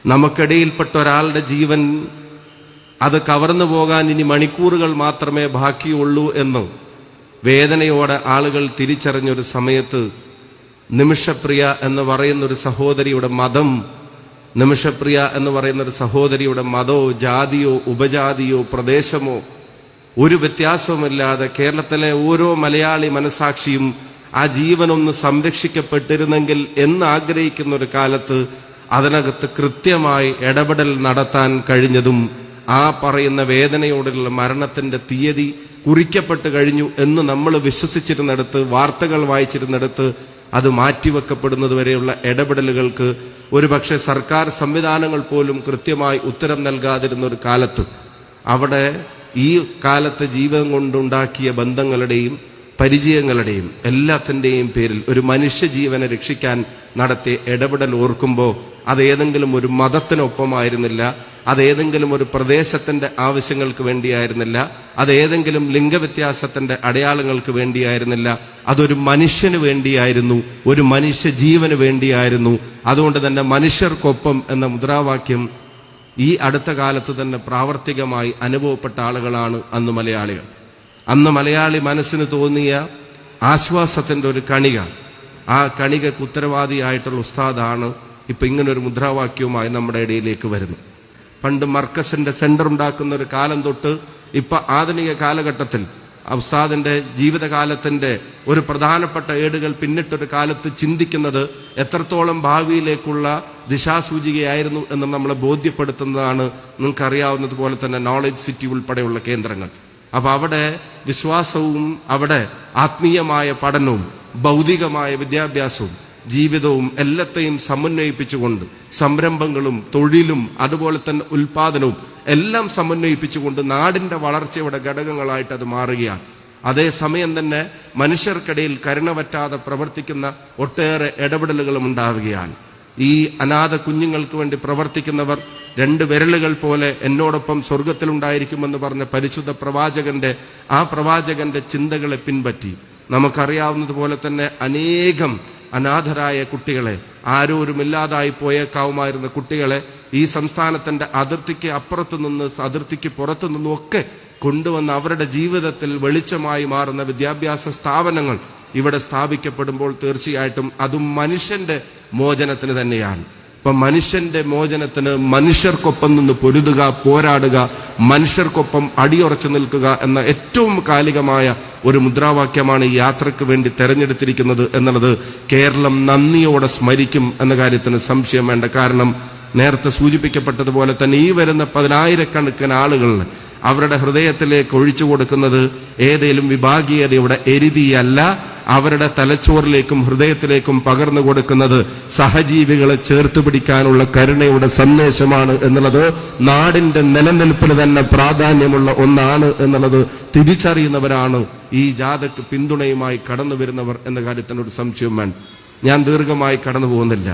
നമുക്കിടയിൽപ്പെട്ട ഒരാളുടെ ജീവൻ അത് കവർന്നു പോകാൻ ഇനി മണിക്കൂറുകൾ മാത്രമേ ബാക്കിയുള്ളൂ എന്ന് വേദനയോടെ ആളുകൾ തിരിച്ചറിഞ്ഞൊരു സമയത്ത് നിമിഷപ്രിയ എന്ന് പറയുന്നൊരു സഹോദരിയുടെ മതം, നിമിഷപ്രിയ എന്ന് പറയുന്നൊരു സഹോദരിയുടെ മതമോ ജാതിയോ ഉപജാതിയോ പ്രദേശമോ ഒരു വ്യത്യാസവുമില്ലാതെ കേരളത്തിലെ ഓരോ മലയാളി മനസാക്ഷിയും ആ ജീവനൊന്ന് സംരക്ഷിക്കപ്പെട്ടിരുന്നെങ്കിൽ എന്ന് ആഗ്രഹിക്കുന്ന ഒരു കാലത്ത് അതിനകത്ത് കൃത്യമായി ഇടപെടൽ നടത്താൻ കഴിഞ്ഞതും ആ പറയുന്ന വേദനയോടുള്ള മരണത്തിന്റെ തീയതി കുറിക്കപ്പെട്ട് കഴിഞ്ഞു എന്ന് നമ്മൾ വിശ്വസിച്ചിരുന്നിടത്ത്, വാർത്തകൾ വായിച്ചിരുന്നിടത്ത് അത് മാറ്റിവെക്കപ്പെടുന്നത് വരെയുള്ള ഇടപെടലുകൾക്ക് ഒരുപക്ഷെ സർക്കാർ സംവിധാനങ്ങൾ പോലും കൃത്യമായി ഉത്തരം നൽകാതിരുന്ന ഒരു കാലത്ത് അവിടെ ഈ കാലത്ത് ജീവിതം കൊണ്ടുണ്ടാക്കിയ ബന്ധങ്ങളുടെയും പരിചയങ്ങളുടെയും എല്ലാത്തിൻ്റെയും പേരിൽ ഒരു മനുഷ്യജീവനെ രക്ഷിക്കാൻ നടത്തിയ ഇടപെടൽ ഓർക്കുമ്പോൾ അതേതെങ്കിലും ഒരു മതത്തിനൊപ്പമായിരുന്നില്ല, അതേതെങ്കിലും ഒരു പ്രദേശത്തിന്റെ ആവശ്യങ്ങൾക്ക് വേണ്ടിയായിരുന്നില്ല, അതേതെങ്കിലും ലിംഗവ്യത്യാസത്തിന്റെ അടയാളങ്ങൾക്ക് വേണ്ടിയായിരുന്നില്ല, അതൊരു മനുഷ്യന് വേണ്ടിയായിരുന്നു, ഒരു മനുഷ്യജീവന് വേണ്ടിയായിരുന്നു. അതുകൊണ്ട് തന്നെ മനുഷ്യർക്കൊപ്പം എന്ന മുദ്രാവാക്യം ഈ അടുത്ത കാലത്ത് തന്നെ പ്രാവർത്തികമായി അനുഭവപ്പെട്ട ആളുകളാണ് അന്ന് മലയാളികൾ. അന്ന് മലയാളി മനസ്സിന് തോന്നിയ ആശ്വാസത്തിന്റെ ഒരു കണിക, ആ കണികക്ക് ഉത്തരവാദിയായിട്ടുള്ള ഉസ്താദാണ് ഇപ്പൊ ഇങ്ങനൊരു മുദ്രാവാക്യവുമായി നമ്മുടെ ഇടയിലേക്ക് വരുന്നത്. പണ്ട് മർക്കസിന്റെ സെന്റർ ഉണ്ടാക്കുന്ന ഒരു കാലം തൊട്ട് ഇപ്പൊ ആധുനിക കാലഘട്ടത്തിൽ ഉസ്താദിന്റെ ജീവിതകാലത്തിന്റെ ഒരു പ്രധാനപ്പെട്ട ഏടുകൾ പിന്നിട്ടൊരു കാലത്ത് ചിന്തിക്കുന്നത് എത്രത്തോളം ഭാവിയിലേക്കുള്ള ദിശാസൂചികയായിരുന്നു എന്ന് നമ്മളെ ബോധ്യപ്പെടുത്തുന്നതാണ്. നിങ്ങൾക്കറിയാവുന്നതുപോലെ തന്നെ നോളജ് സിറ്റി ഉൾപ്പെടെയുള്ള കേന്ദ്രങ്ങൾ. അപ്പൊ അവിടെ വിശ്വാസവും അവിടെ ആത്മീയമായ പഠനവും ഭൗതികമായ വിദ്യാഭ്യാസവും ജീവിതവും എല്ലാത്തെയും സമന്വയിപ്പിച്ചുകൊണ്ട് സംരംഭങ്ങളും തൊഴിലും അതുപോലെ തന്നെ ഉൽപാദനവും എല്ലാം സമന്വയിപ്പിച്ചുകൊണ്ട് നാടിന്റെ വളർച്ചയുടെ ഘടകങ്ങളായിട്ട് അത് മാറുകയാണ്. അതേസമയം തന്നെ മനുഷ്യർക്കിടയിൽ കരുണ പറ്റാതെ പ്രവർത്തിക്കുന്ന ഒട്ടേറെ ഇടപെടലുകളും ഉണ്ടാവുകയാണ്. ഈ അനാഥ കുഞ്ഞുങ്ങൾക്ക് വേണ്ടി പ്രവർത്തിക്കുന്നവർ 2 വിരലുകൾ പോലെ എന്നോടൊപ്പം സ്വർഗത്തിലുണ്ടായിരിക്കുമെന്ന് പറഞ്ഞ പരിശുദ്ധ പ്രവാചകന്റെ ചിന്തകളെ പിൻപറ്റി നമുക്കറിയാവുന്നതുപോലെ തന്നെ അനേകം അനാഥരായ കുട്ടികളെ, ആരോരുമില്ലാതായി പോയേക്കാവുമായിരുന്ന കുട്ടികളെ ഈ സംസ്ഥാനത്തിന്റെ അതിർത്തിക്ക് അപ്പുറത്തു നിന്ന് അതിർത്തിക്ക് പുറത്തു നിന്നും ഒക്കെ കൊണ്ടുവന്ന് അവരുടെ ജീവിതത്തിൽ വെളിച്ചമായി മാറുന്ന വിദ്യാഭ്യാസ സ്ഥാപനങ്ങൾ ഇവിടെ സ്ഥാപിക്കപ്പെടുമ്പോൾ തീർച്ചയായിട്ടും അതും മനുഷ്യന്റെ മോചനത്തിന് തന്നെയാണ്. ഇപ്പൊ മനുഷ്യന്റെ മോചനത്തിന് മനുഷ്യർക്കൊപ്പം നിന്ന് പൊരുതുക, പോരാടുക, മനുഷ്യർക്കൊപ്പം അടിയുറച്ചു നിൽക്കുക എന്ന ഏറ്റവും കാലികമായ ഒരു മുദ്രാവാക്യമാണ് ഈ യാത്രയ്ക്ക് വേണ്ടി തെരഞ്ഞെടുത്തിരിക്കുന്നത് എന്നുള്ളത് കേരളം നന്ദിയോടെ സ്മരിക്കും എന്ന കാര്യത്തിന് സംശയം വേണ്ട. കാരണം നേരത്തെ സൂചിപ്പിക്കപ്പെട്ടതുപോലെ തന്നെ ഈ വരുന്ന 10,000-കണക്കിന് ആളുകൾ അവരുടെ ഹൃദയത്തിലേക്ക് ഒഴിച്ചു കൊടുക്കുന്നത് ഏതെങ്കിലും വിഭാഗീയതയുടെ എരുതിയല്ല, അവരുടെ തലച്ചോറിലേക്കും ഹൃദയത്തിലേക്കും പകർന്നു കൊടുക്കുന്നത് സഹജീവികളെ ചേർത്ത് പിടിക്കാനുള്ള കരുണയുടെ സന്ദേശമാണ് എന്നുള്ളത് നാടിന്റെ നിലനിൽപ്പിന് തന്നെ പ്രാധാന്യമുള്ള ഒന്നാണ് എന്നുള്ളത് തിരിച്ചറിയുന്നവരാണ് ഈ ജാഥയ്ക്ക് പിന്തുണയുമായി കടന്നു വരുന്നവർ എന്ന കാര്യത്തിനൊരു സംശയം വേണ്ട. ഞാൻ ദീർഘമായി കടന്നു പോകുന്നില്ല.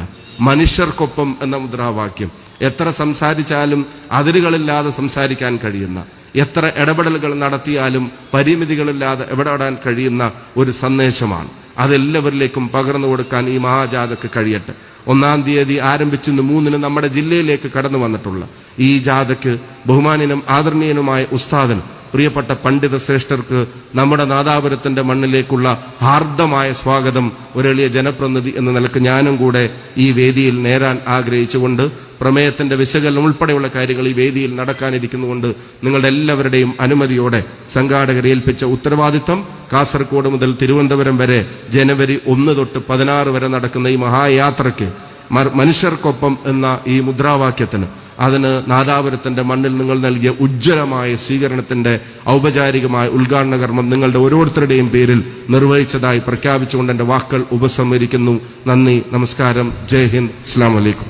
മനുഷ്യർക്കൊപ്പം എന്ന മുദ്രാവാക്യം എത്ര സംസാരിച്ചാലും അതിരുകളില്ലാതെ സംസാരിക്കാൻ കഴിയുന്ന, എത്ര ഇടപെടലുകൾ നടത്തിയാലും പരിമിതികളില്ലാതെ ഇടപെടാൻ കഴിയുന്ന ഒരു സന്ദേശമാണ്. അതെല്ലാവരിലേക്കും പകർന്നു കൊടുക്കാൻ ഈ മഹാജാഥക്ക് കഴിയട്ടെ. 1-ാം തീയതി ആരംഭിച്ച് 3-ന് നമ്മുടെ ജില്ലയിലേക്ക് കടന്നു വന്നിട്ടുള്ള ഈ ജാഥയ്ക്ക് ബഹുമാന്യനും ആദരണീയനുമായ ഉസ്താദൻ പ്രിയപ്പെട്ട പണ്ഡിത ശ്രേഷ്ഠർക്ക് നമ്മുടെ നാദാപുരത്തിന്റെ മണ്ണിലേക്കുള്ള ഹാർദമായ സ്വാഗതം ഒരെളിയ ജനപ്രതിനിധി എന്ന നിലക്ക് ഞാനും കൂടെ ഈ വേദിയിൽ നേരാൻ ആഗ്രഹിച്ചുകൊണ്ട് പ്രമേയത്തിന്റെ വിശകലനം ഉൾപ്പെടെയുള്ള കാര്യങ്ങൾ ഈ വേദിയിൽ നടക്കാനിരിക്കുന്നുകൊണ്ട് നിങ്ങളുടെ എല്ലാവരുടെയും അനുമതിയോടെ സംഘാടകരെ ഏൽപ്പിച്ച ഉത്തരവാദിത്വം കാസർഗോഡ് മുതൽ തിരുവനന്തപുരം വരെ ജനുവരി 1 തൊട്ട് 16 വരെ നടക്കുന്ന ഈ മഹായാത്രയ്ക്ക് മനുഷ്യർക്കൊപ്പം എന്ന ഈ മുദ്രാവാക്യത്തിന് അതിന് നാദാപുരത്തിന്റെ മണ്ണിൽ നിങ്ങൾ നൽകിയ ഉജ്ജ്വലമായ സ്വീകരണത്തിന്റെ ഔപചാരികമായ ഉദ്ഘാടന കർമ്മം നിങ്ങളുടെ ഓരോരുത്തരുടെയും പേരിൽ നിർവഹിച്ചതായി പ്രഖ്യാപിച്ചുകൊണ്ട് എന്റെ വാക്കുകൾ ഉപസംഹരിക്കുന്നു. നന്ദി, നമസ്കാരം, ജയ് ഹിന്ദ്, അസ്സലാമു അലൈക്കും.